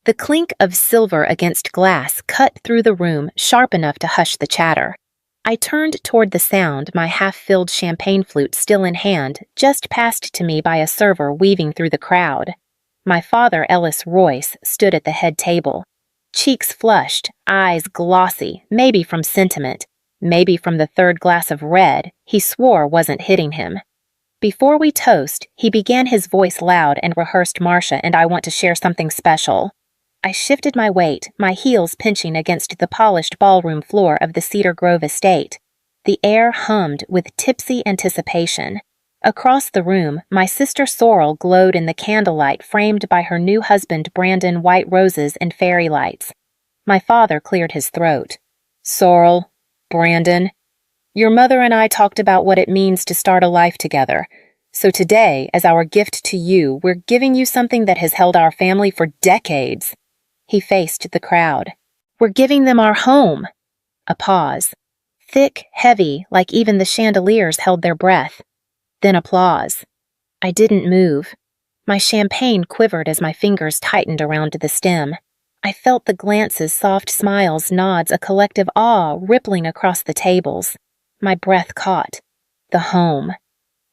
The clink of silver against glass cut through the room, sharp enough to hush the chatter. I turned toward the sound, my half-filled champagne flute still in hand, just passed to me by a server weaving through the crowd. My father, Ellis Royce, stood at the head table. Cheeks flushed, eyes glossy, maybe from sentiment, maybe from the third glass of red he swore wasn't hitting him. Before we toast, he began his voice loud and rehearsed Marcia and I want to share something special. I shifted my weight, my heels pinching against the polished ballroom floor of the Cedar Grove estate. The air hummed with tipsy anticipation. Across the room, my sister Sorrel glowed in the candlelight framed by her new husband Brandon white roses and fairy lights. My father cleared his throat. Sorrel, Brandon, your mother and I talked about what it means to start a life together. So today, as our gift to you, we're giving you something that has held our family for decades. He faced the crowd. We're giving them our home. A pause. Thick, heavy, like even the chandeliers held their breath. Then applause. I didn't move. My champagne quivered as my fingers tightened around the stem. I felt the glances, soft smiles, nods, a collective awe rippling across the tables. My breath caught. The home.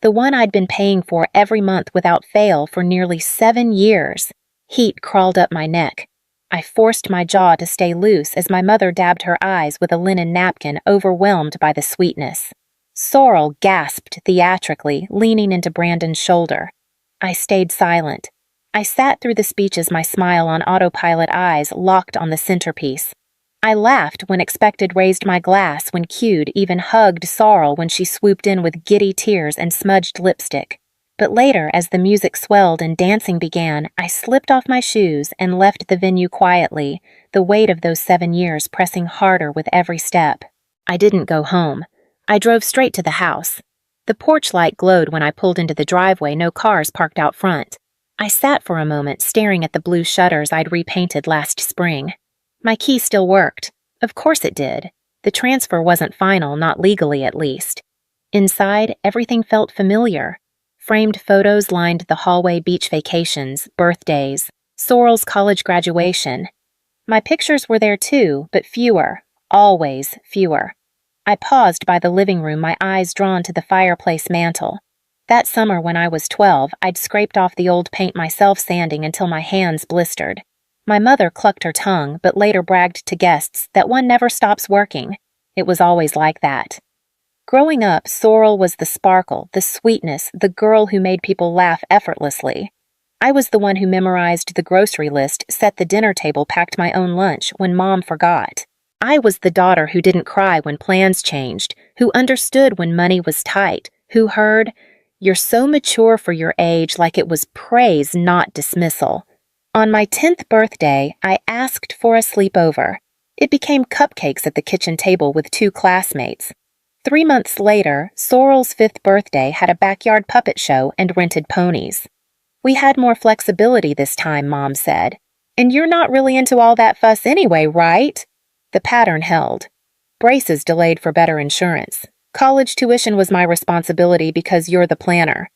The one I'd been paying for every month without fail for nearly 7 years. Heat crawled up my neck. I forced my jaw to stay loose as my mother dabbed her eyes with a linen napkin, overwhelmed by the sweetness. Sorrel gasped theatrically, leaning into Brandon's shoulder. I stayed silent. I sat through the speeches, my smile on autopilot, eyes locked on the centerpiece. I laughed when expected, raised my glass when cued, even hugged Sorrel when she swooped in with giddy tears and smudged lipstick. But later, as the music swelled and dancing began, I slipped off my shoes and left the venue quietly, the weight of those 7 years pressing harder with every step. I didn't go home. I drove straight to the house. The porch light glowed when I pulled into the driveway, no cars parked out front. I sat for a moment, staring at the blue shutters I'd repainted last spring. My key still worked. Of course it did. The transfer wasn't final, not legally at least. Inside, everything felt familiar. Framed photos lined the hallway, beach vacations, birthdays, Sorrel's college graduation. My pictures were there too, but fewer, always fewer. I paused by the living room, my eyes drawn to the fireplace mantel. That summer when I was 12, I'd scraped off the old paint myself, sanding until my hands blistered. My mother clucked her tongue, but later bragged to guests that one never stops working. It was always like that. Growing up, Sorrel was the sparkle, the sweetness, the girl who made people laugh effortlessly. I was the one who memorized the grocery list, set the dinner table, packed my own lunch when Mom forgot. I was the daughter who didn't cry when plans changed, who understood when money was tight, who heard, "You're so mature for your age," like it was praise, not dismissal. On my 10th birthday, I asked for a sleepover. It became cupcakes at the kitchen table with 2 classmates. 3 months later, Sorrel's 5th birthday had a backyard puppet show and rented ponies. We had more flexibility this time, Mom said. And you're not really into all that fuss anyway, right? The pattern held. Braces delayed for better insurance. College tuition was my responsibility because you're the planner.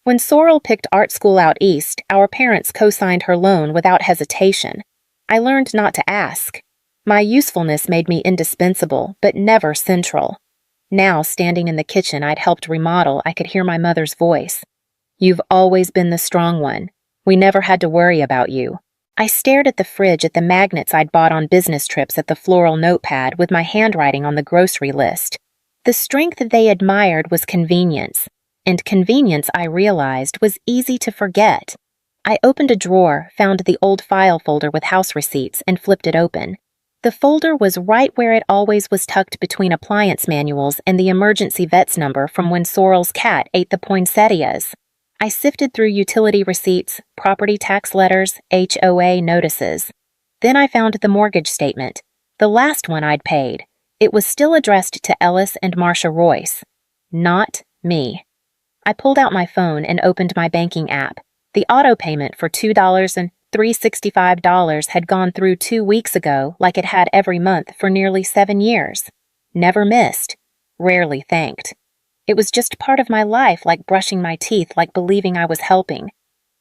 When Sorrel picked art school out east, our parents co-signed her loan without hesitation. I learned not to ask. My usefulness made me indispensable, but never central. Now, standing in the kitchen I'd helped remodel, I could hear my mother's voice. You've always been the strong one. We never had to worry about you. I stared at the fridge, at the magnets I'd bought on business trips, at the floral notepad with my handwriting on the grocery list. The strength they admired was convenience, and convenience, I realized, was easy to forget. I opened a drawer, found the old file folder with house receipts, and flipped it open. The folder was right where it always was, tucked between appliance manuals and the emergency vet's number from when Sorrel's cat ate the poinsettias. I sifted through utility receipts, property tax letters, HOA notices. Then I found the mortgage statement, the last one I'd paid. It was still addressed to Ellis and Marcia Royce. Not me. I pulled out my phone and opened my banking app. The auto payment for $2,365 had gone through 2 weeks ago, like it had every month for nearly 7 years. Never missed. Rarely thanked. It was just part of my life, like brushing my teeth, like believing I was helping.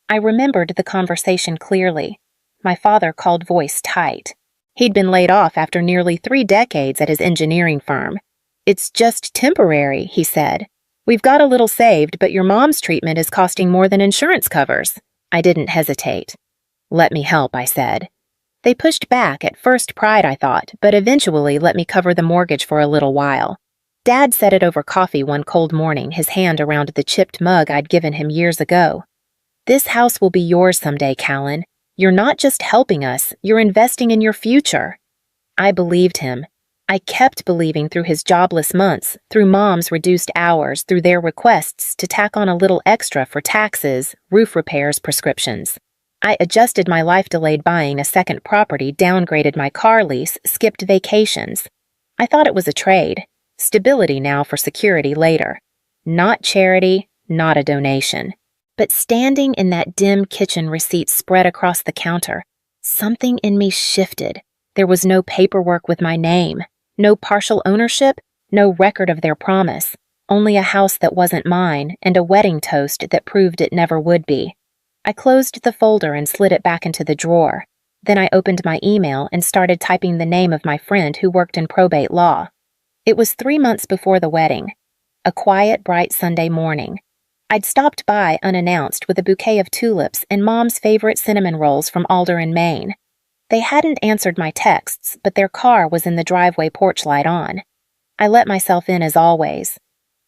I remembered the conversation clearly. My father called voice tight. He'd been laid off after nearly 3 decades at his engineering firm. "It's just temporary," he said. "We've got a little saved, but your mom's treatment is costing more than insurance covers." I didn't hesitate. "Let me help," I said. They pushed back, at first pride, I thought, but eventually let me cover the mortgage for a little while. Dad said it over coffee one cold morning, his hand around the chipped mug I'd given him years ago. "This house will be yours someday, Callan. You're not just helping us, you're investing in your future." I believed him. I kept believing through his jobless months, through Mom's reduced hours, through their requests to tack on a little extra for taxes, roof repairs, prescriptions. I adjusted my life-delayed buying a second property, downgraded my car lease, skipped vacations. I thought it was a trade. Stability now for security later. Not charity, not a donation. But standing in that dim kitchen receipt spread across the counter, something in me shifted. There was no paperwork with my name, no partial ownership, no record of their promise, only a house that wasn't mine and a wedding toast that proved it never would be. I closed the folder and slid it back into the drawer. Then I opened my email and started typing the name of my friend who worked in probate law. It was 3 months before the wedding. A quiet, bright Sunday morning. I'd stopped by unannounced with a bouquet of tulips and Mom's favorite cinnamon rolls from Alderaan, Maine. They hadn't answered my texts, but their car was in the driveway porch light on. I let myself in as always.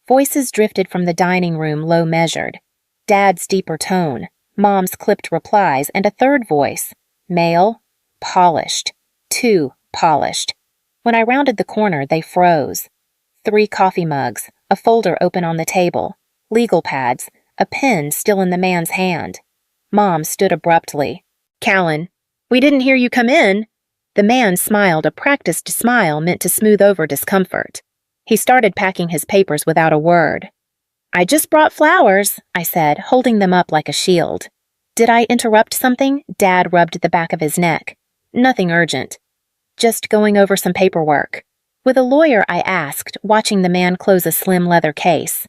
Voices drifted from the dining room, low measured. Dad's deeper tone, Mom's clipped replies, and a third voice. Male, polished. Too polished. When I rounded the corner, they froze. 3 coffee mugs, a folder open on the table, legal pads, a pen still in the man's hand. Mom stood abruptly. "Callan, we didn't hear you come in." The man smiled, a practiced smile meant to smooth over discomfort. He started packing his papers without a word. "I just brought flowers," I said, holding them up like a shield. "Did I interrupt something?" Dad rubbed the back of his neck. "Nothing urgent. Just going over some paperwork." With a lawyer, I asked, watching the man close a slim leather case.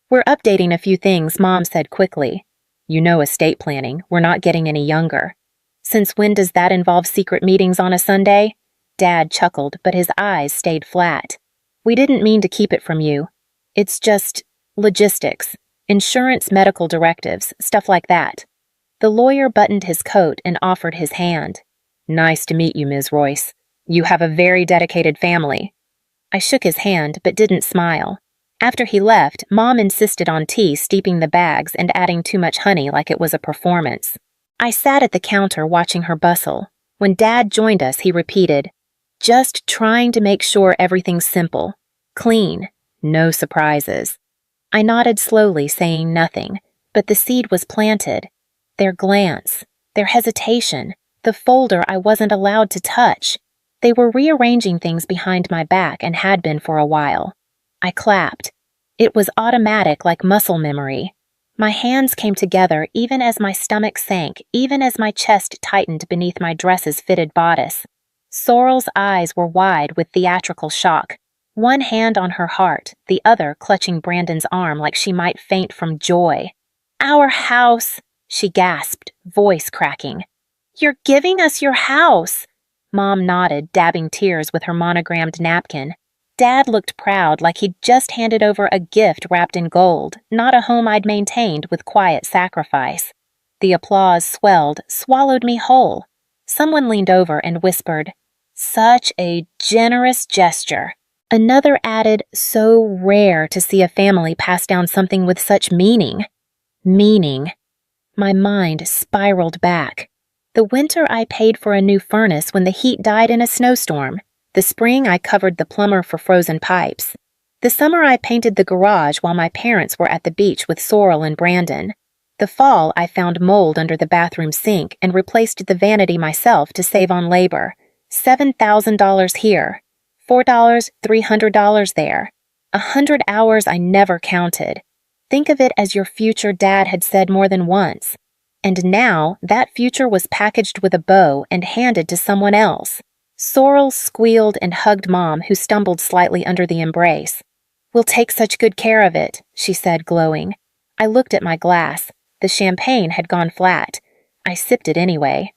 "We're updating a few things," Mom said quickly. "You know estate planning. We're not getting any younger." "Since when does that involve secret meetings on a Sunday?" Dad chuckled, but his eyes stayed flat. "We didn't mean to keep it from you. It's just logistics, insurance, medical directives, stuff like that." The lawyer buttoned his coat and offered his hand. "Nice to meet you, Ms. Royce. You have a very dedicated family." I shook his hand, but didn't smile. After he left, Mom insisted on tea, steeping the bags and adding too much honey like it was a performance. I sat at the counter watching her bustle. When Dad joined us, he repeated, "Just trying to make sure everything's simple, clean, no surprises." I nodded slowly, saying nothing, but the seed was planted. Their glance, their hesitation, the folder I wasn't allowed to touch. They were rearranging things behind my back and had been for a while. I clapped. It was automatic, like muscle memory. My hands came together even as my stomach sank, even as my chest tightened beneath my dress's fitted bodice. Sorrel's eyes were wide with theatrical shock, one hand on her heart, the other clutching Brandon's arm like she might faint from joy. "Our house," she gasped, voice cracking. "You're giving us your house." Mom nodded, dabbing tears with her monogrammed napkin. Dad looked proud, like he'd just handed over a gift wrapped in gold, not a home I'd maintained with quiet sacrifice. The applause swelled, swallowed me whole. Someone leaned over and whispered, "Such a generous gesture." Another added, "So rare to see a family pass down something with such meaning." Meaning. My mind spiraled back. The winter I paid for a new furnace when the heat died in a snowstorm. The spring I covered the plumber for frozen pipes. The summer I painted the garage while my parents were at the beach with Sorrel and Brandon. The fall I found mold under the bathroom sink and replaced the vanity myself to save on labor. $7,000 here. $4, $300 there. 100 hours I never counted. Think of it as your future, Dad had said more than once. And now that future was packaged with a bow and handed to someone else. Sorrel squealed and hugged Mom, who stumbled slightly under the embrace. "We'll take such good care of it," she said, glowing. I looked at my glass. The champagne had gone flat. I sipped it anyway.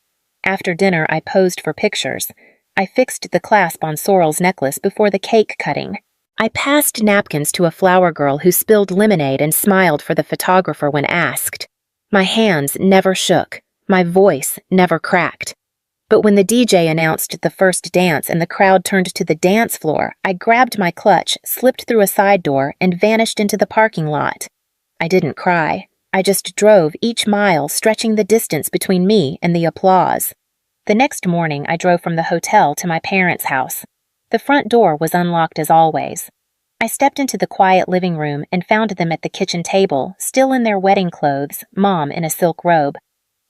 After dinner, I posed for pictures. I fixed the clasp on Sorrel's necklace before the cake cutting. I passed napkins to a flower girl who spilled lemonade and smiled for the photographer when asked. My hands never shook. My voice never cracked. But when the DJ announced the first dance and the crowd turned to the dance floor, I grabbed my clutch, slipped through a side door, and vanished into the parking lot. I didn't cry. I just drove each mile, stretching the distance between me and the applause. The next morning, I drove from the hotel to my parents' house. The front door was unlocked as always. I stepped into the quiet living room and found them at the kitchen table, still in their wedding clothes, Mom in a silk robe.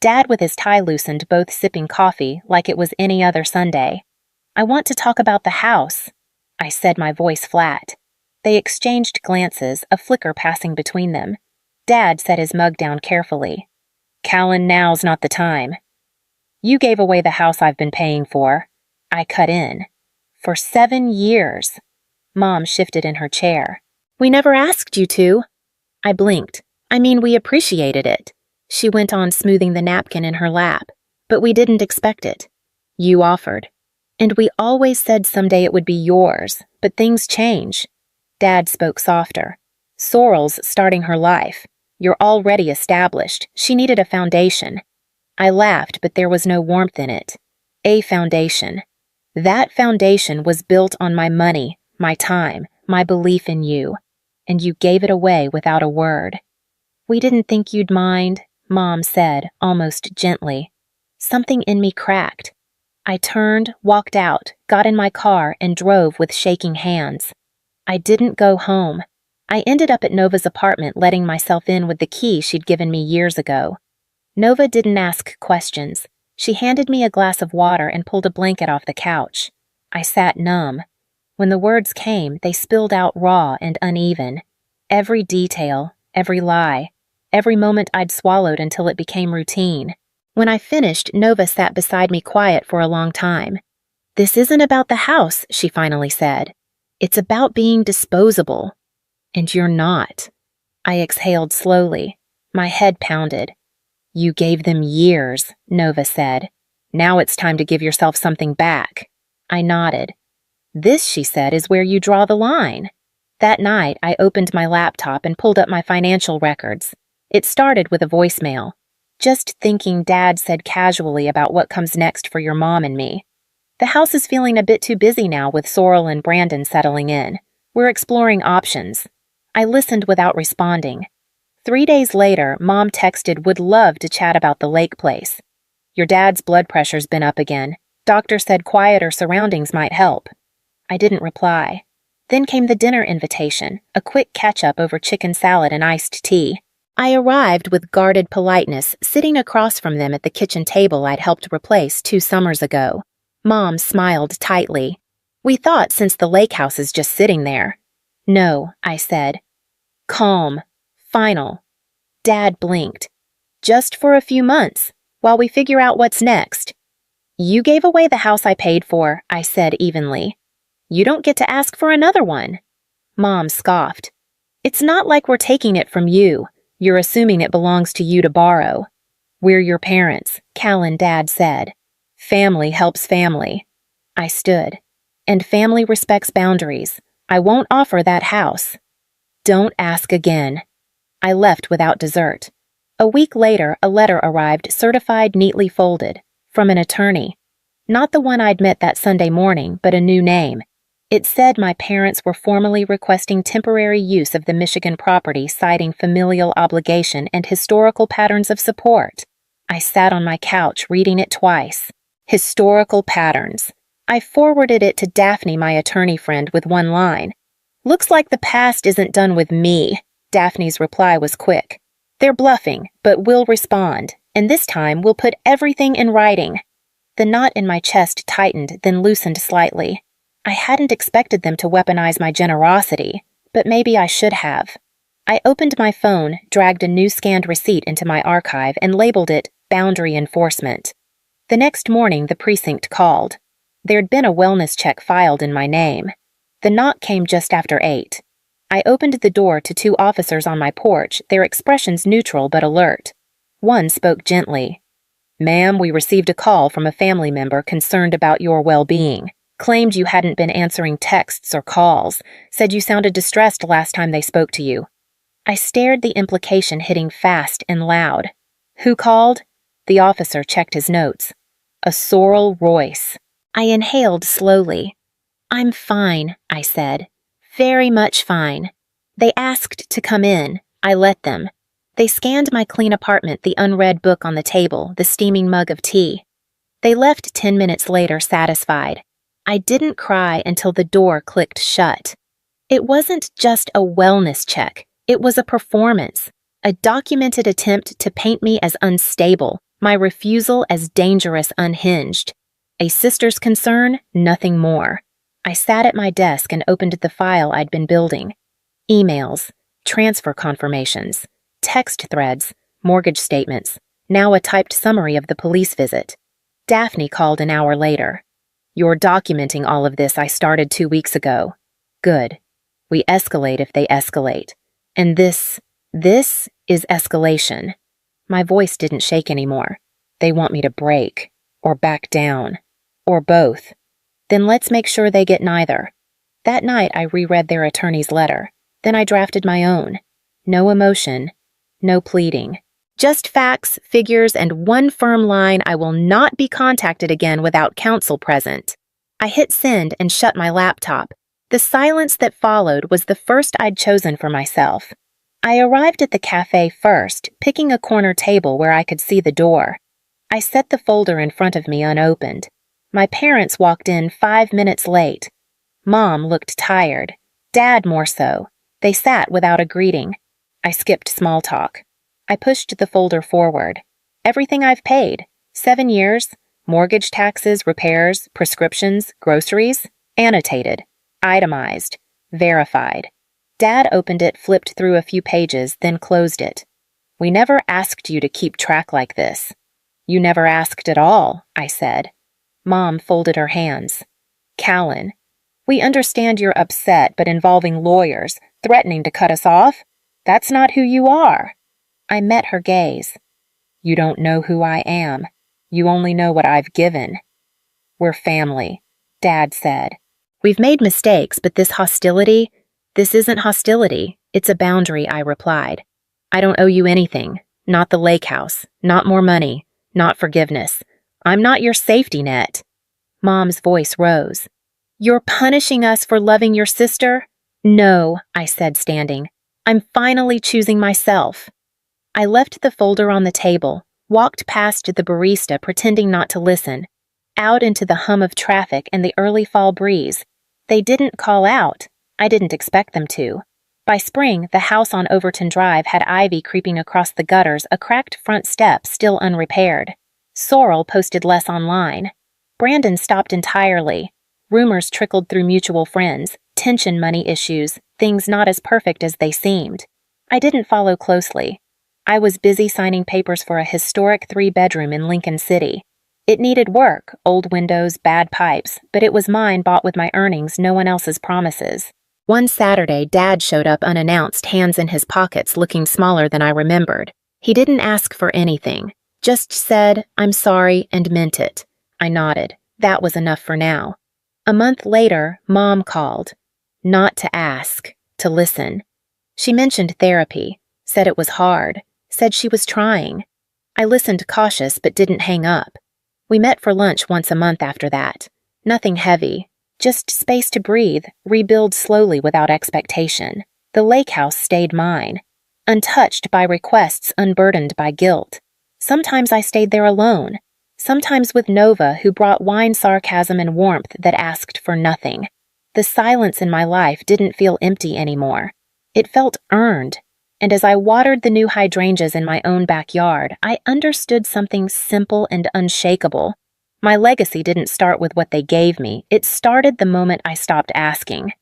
Dad with his tie loosened, both sipping coffee like it was any other Sunday. "I want to talk about the house," I said, my voice flat. They exchanged glances, a flicker passing between them. Dad set his mug down carefully. "Callan, now's not the time." "You gave away the house I've been paying for." I cut in. "For 7 years." Mom shifted in her chair. "We never asked you to." I blinked. "I mean, we appreciated it." She went on, smoothing the napkin in her lap. "But we didn't expect it. You offered. And we always said someday it would be yours, but things change." Dad spoke softer. "Sorrel's starting her life. You're already established. She needed a foundation." I laughed, but there was no warmth in it. A foundation. That foundation was built on my money, my time, my belief in you. And you gave it away without a word. "We didn't think you'd mind," Mom said, almost gently. Something in me cracked. I turned, walked out, got in my car, and drove with shaking hands. I didn't go home. I ended up at Nova's apartment, letting myself in with the key she'd given me years ago. Nova didn't ask questions. She handed me a glass of water and pulled a blanket off the couch. I sat numb. When the words came, they spilled out raw and uneven. Every detail, every lie, every moment I'd swallowed until it became routine. When I finished, Nova sat beside me quiet for a long time. "This isn't about the house," she finally said. "It's about being disposable. And you're not." I exhaled slowly. My head pounded. "You gave them years," Nova said. "Now it's time to give yourself something back." I nodded. "This," she said, "is where you draw the line." That night, I opened my laptop and pulled up my financial records. It started with a voicemail. "Just thinking," Dad said casually, "about what comes next for your mom and me. The house is feeling a bit too busy now with Sorrel and Brandon settling in. We're exploring options." I listened without responding. 3 days later, Mom texted, "Would love to chat about the lake place. Your dad's blood pressure's been up again. Doctor said quieter surroundings might help." I didn't reply. Then came the dinner invitation, a quick catch-up over chicken salad and iced tea. I arrived with guarded politeness, sitting across from them at the kitchen table I'd helped replace 2 summers ago. Mom smiled tightly. "We thought since the lake house is just sitting there." "No," I said. Calm. Final. Dad blinked. "Just for a few months, while we figure out what's next." "You gave away the house I paid for," I said evenly. "You don't get to ask for another one." Mom scoffed. "It's not like we're taking it from you. You're assuming it belongs to you to borrow." "We're your parents," Callan, Dad said. "Family helps family." I stood. "And family respects boundaries. I won't offer that house." "Don't ask again." I left without dessert. A week later, a letter arrived, certified, neatly folded, from an attorney. Not the one I'd met that Sunday morning, but a new name. It said my parents were formally requesting temporary use of the Michigan property, citing familial obligation and historical patterns of support. I sat on my couch reading it twice. Historical patterns. I forwarded it to Daphne, my attorney friend, with one line. "Looks like the past isn't done with me." Daphne's reply was quick. "They're bluffing, but we'll respond, and this time we'll put everything in writing." The knot in my chest tightened, then loosened slightly. I hadn't expected them to weaponize my generosity, but maybe I should have. I opened my phone, dragged a new scanned receipt into my archive, and labeled it Boundary Enforcement. The next morning, the precinct called. There'd been a wellness check filed in my name. The knock came just after 8. I opened the door to 2 officers on my porch, their expressions neutral but alert. One spoke gently. "Ma'am, we received a call from a family member concerned about your well-being. Claimed you hadn't been answering texts or calls. Said you sounded distressed last time they spoke to you." I stared, the implication hitting fast and loud. "Who called?" The officer checked his notes. "A Sorrel Royce." I inhaled slowly. "I'm fine," I said. "Very much fine." They asked to come in. I let them. They scanned my clean apartment, the unread book on the table, the steaming mug of tea. They left 10 minutes later, satisfied. I didn't cry until the door clicked shut. It wasn't just a wellness check. It was a performance, a documented attempt to paint me as unstable, my refusal as dangerous, unhinged. A sister's concern, nothing more. I sat at my desk and opened the file I'd been building. Emails, transfer confirmations, text threads, mortgage statements, now a typed summary of the police visit. Daphne called an hour later. "You're documenting all of this. I started 2 weeks ago." "Good. We escalate if they escalate. And this is escalation." My voice didn't shake anymore. "They want me to break, or back down, or both. Then let's make sure they get neither." That night I reread their attorney's letter. Then I drafted my own. No emotion, no pleading. Just facts, figures, and one firm line: I will not be contacted again without counsel present. I hit send and shut my laptop. The silence that followed was the first I'd chosen for myself. I arrived at the cafe first, picking a corner table where I could see the door. I set the folder in front of me unopened. My parents walked in 5 minutes late. Mom looked tired. Dad more so. They sat without a greeting. I skipped small talk. I pushed the folder forward. Everything I've paid. 7 years. Mortgage, taxes, repairs, prescriptions, groceries. Annotated. Itemized. Verified. Dad opened it, flipped through a few pages, then closed it. "We never asked you to keep track like this." "You never asked at all," I said. Mom folded her hands. "Callan, we understand you're upset, but involving lawyers, threatening to cut us off? That's not who you are." I met her gaze. "You don't know who I am. You only know what I've given." "We're family," Dad said. "We've made mistakes, but this isn't hostility. It's a boundary," I replied. "I don't owe you anything. Not the lake house. Not more money. Not forgiveness. I'm not your safety net." Mom's voice rose. "You're punishing us for loving your sister?" "No," I said, standing. "I'm finally choosing myself." I left the folder on the table, walked past the barista pretending not to listen, out into the hum of traffic and the early fall breeze. They didn't call out. I didn't expect them to. By spring, the house on Overton Drive had ivy creeping across the gutters, a cracked front step still unrepaired. Sorrel posted less online. Brandon stopped entirely. Rumors trickled through mutual friends, tension money issues, things not as perfect as they seemed. I didn't follow closely. I was busy signing papers for a historic 3-bedroom in Lincoln City. It needed work, old windows, bad pipes, but it was mine, bought with my earnings, no one else's promises. One Saturday, Dad showed up unannounced, hands in his pockets, looking smaller than I remembered. He didn't ask for anything, just said, "I'm sorry," and meant it. I nodded. That was enough for now. A month later, Mom called. Not to ask, to listen. She mentioned therapy, said it was hard, said she was trying. I listened cautious but didn't hang up. We met for lunch once a month after that. Nothing heavy. Just space to breathe, rebuild slowly without expectation. The lake house stayed mine, untouched by requests, unburdened by guilt. Sometimes I stayed there alone, sometimes with Nova, who brought wine, sarcasm, and warmth that asked for nothing. The silence in my life didn't feel empty anymore. It felt earned, and as I watered the new hydrangeas in my own backyard, I understood something simple and unshakable. My legacy didn't start with what they gave me. It started the moment I stopped asking.